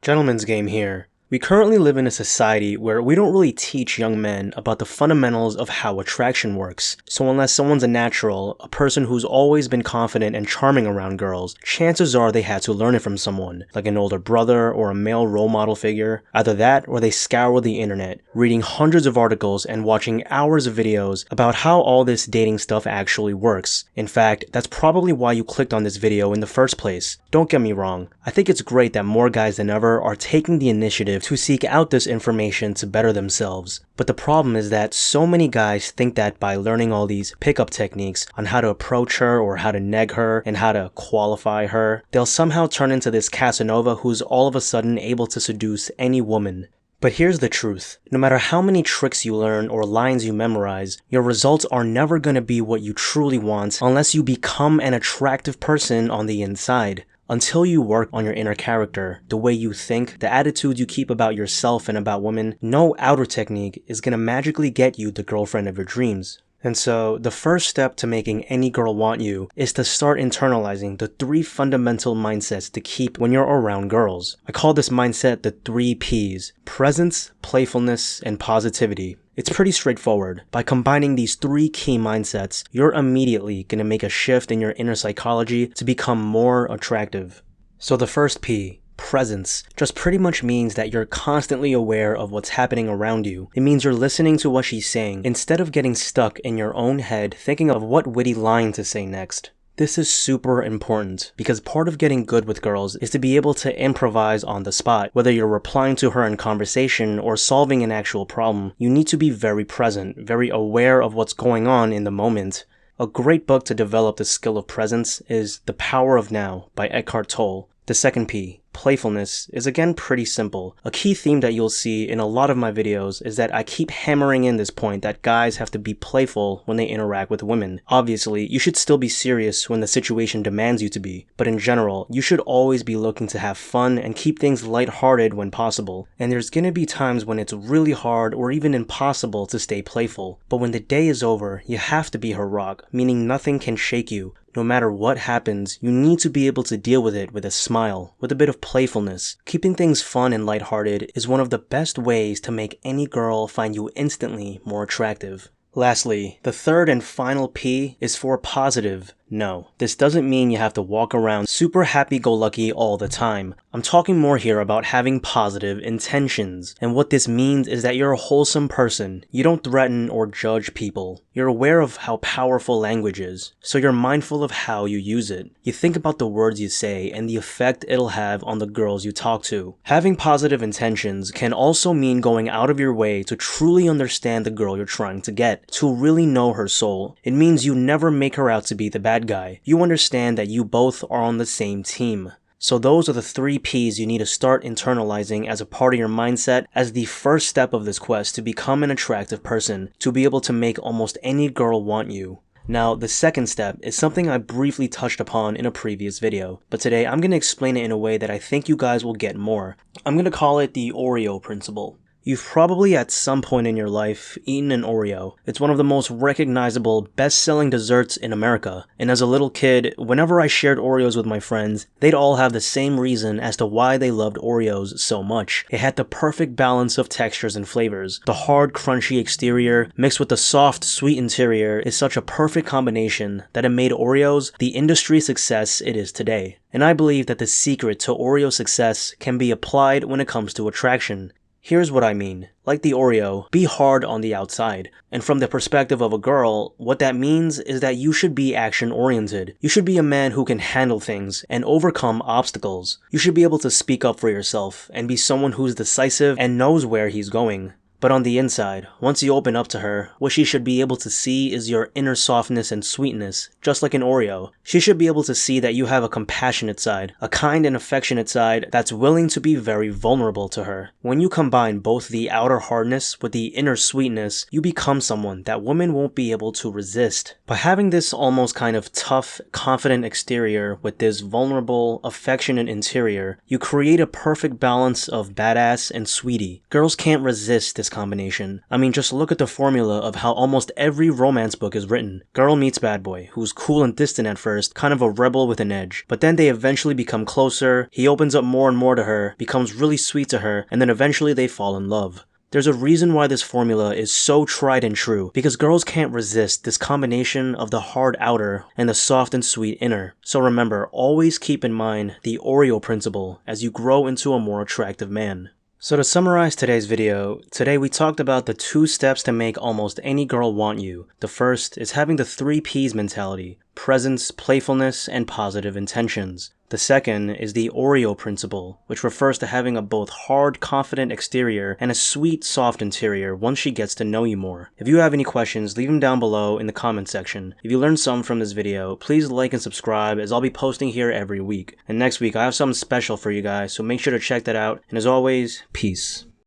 Gentleman's game here. We currently live in a society where we don't really teach young men about the fundamentals of how attraction works. So unless someone's a natural, a person who's always been confident and charming around girls, chances are they had to learn it from someone, like an older brother or a male role model figure. Either that or they scour the internet, reading hundreds of articles and watching hours of videos about how all this dating stuff actually works. In fact, that's probably why you clicked on this video in the first place. Don't get me wrong, I think it's great that more guys than ever are taking the initiative to seek out this information to better themselves. But the problem is that so many guys think that by learning all these pickup techniques on how to approach her or how to neg her and how to qualify her, they'll somehow turn into this Casanova who's all of a sudden able to seduce any woman. But here's the truth. No matter how many tricks you learn or lines you memorize, your results are never going to be what you truly want unless you become an attractive person on the inside. Until you work on your inner character, the way you think, the attitude you keep about yourself and about women, no outer technique is gonna magically get you the girlfriend of your dreams. And so, the first step to making any girl want you is to start internalizing the 3 fundamental mindsets to keep when you're around girls. I call this mindset the 3 Ps: presence, playfulness, and positivity. It's pretty straightforward. By combining these 3 key mindsets, you're immediately gonna make a shift in your inner psychology to become more attractive. So the first P, presence, just pretty much means that you're constantly aware of what's happening around you. It means you're listening to what she's saying instead of getting stuck in your own head thinking of what witty line to say next. This is super important because part of getting good with girls is to be able to improvise on the spot. Whether you're replying to her in conversation or solving an actual problem, you need to be very present, very aware of what's going on in the moment. A great book to develop the skill of presence is The Power of Now by Eckhart Tolle. The second P, playfulness, is again pretty simple. A key theme that you'll see in a lot of my videos is that I keep hammering in this point that guys have to be playful when they interact with women. Obviously, you should still be serious when the situation demands you to be, but in general, you should always be looking to have fun and keep things lighthearted when possible. And there's gonna be times when it's really hard or even impossible to stay playful, but when the day is over, you have to be her rock, meaning nothing can shake you. No matter what happens, you need to be able to deal with it with a smile, with a bit of playfulness. Keeping things fun and lighthearted is one of the best ways to make any girl find you instantly more attractive. Lastly, the third and final P is for positive. No, this doesn't mean you have to walk around super happy-go-lucky all the time. I'm talking more here about having positive intentions. And what this means is that you're a wholesome person. You don't threaten or judge people. You're aware of how powerful language is, so you're mindful of how you use it. You think about the words you say and the effect it'll have on the girls you talk to. Having positive intentions can also mean going out of your way to truly understand the girl you're trying to get, to really know her soul. It means you never make her out to be the bad guy. You understand that you both are on the same team. So those are the 3 Ps you need to start internalizing as a part of your mindset as the first step of this quest to become an attractive person, to be able to make almost any girl want you. Now, the second step is something I briefly touched upon in a previous video, but today I'm going to explain it in a way that I think you guys will get more. I'm going to call it the Oreo principle. You've probably at some point in your life eaten an Oreo. It's one of the most recognizable, best-selling desserts in America. And as a little kid, whenever I shared Oreos with my friends, they'd all have the same reason as to why they loved Oreos so much. It had the perfect balance of textures and flavors. The hard, crunchy exterior mixed with the soft, sweet interior is such a perfect combination that it made Oreos the industry success it is today. And I believe that the secret to Oreo success can be applied when it comes to attraction. Here's what I mean. Like the Oreo, be hard on the outside. And from the perspective of a girl, what that means is that you should be action-oriented. You should be a man who can handle things and overcome obstacles. You should be able to speak up for yourself and be someone who's decisive and knows where he's going. But on the inside, once you open up to her, what she should be able to see is your inner softness and sweetness, just like an Oreo. She should be able to see that you have a compassionate side, a kind and affectionate side that's willing to be very vulnerable to her. When you combine both the outer hardness with the inner sweetness, you become someone that women won't be able to resist. By having this almost kind of tough, confident exterior with this vulnerable, affectionate interior, you create a perfect balance of badass and sweetie. Girls can't resist this combination. I mean, just look at the formula of how almost every romance book is written. Girl meets bad boy, who's cool and distant at first, kind of a rebel with an edge. But then they eventually become closer, he opens up more and more to her, becomes really sweet to her, and then eventually they fall in love. There's a reason why this formula is so tried and true, because girls can't resist this combination of the hard outer and the soft and sweet inner. So remember, always keep in mind the Oreo principle as you grow into a more attractive man. So to summarize today's video, today we talked about the 2 steps to make almost any girl want you. The first is having the 3 P's mentality: presence, playfulness, and positive intentions. The second is the Oreo principle, which refers to having a both hard, confident exterior and a sweet, soft interior once she gets to know you more. If you have any questions, leave them down below in the comment section. If you learned something from this video, please like and subscribe, as I'll be posting here every week. And next week I have something special for you guys, so make sure to check that out. And as always, peace.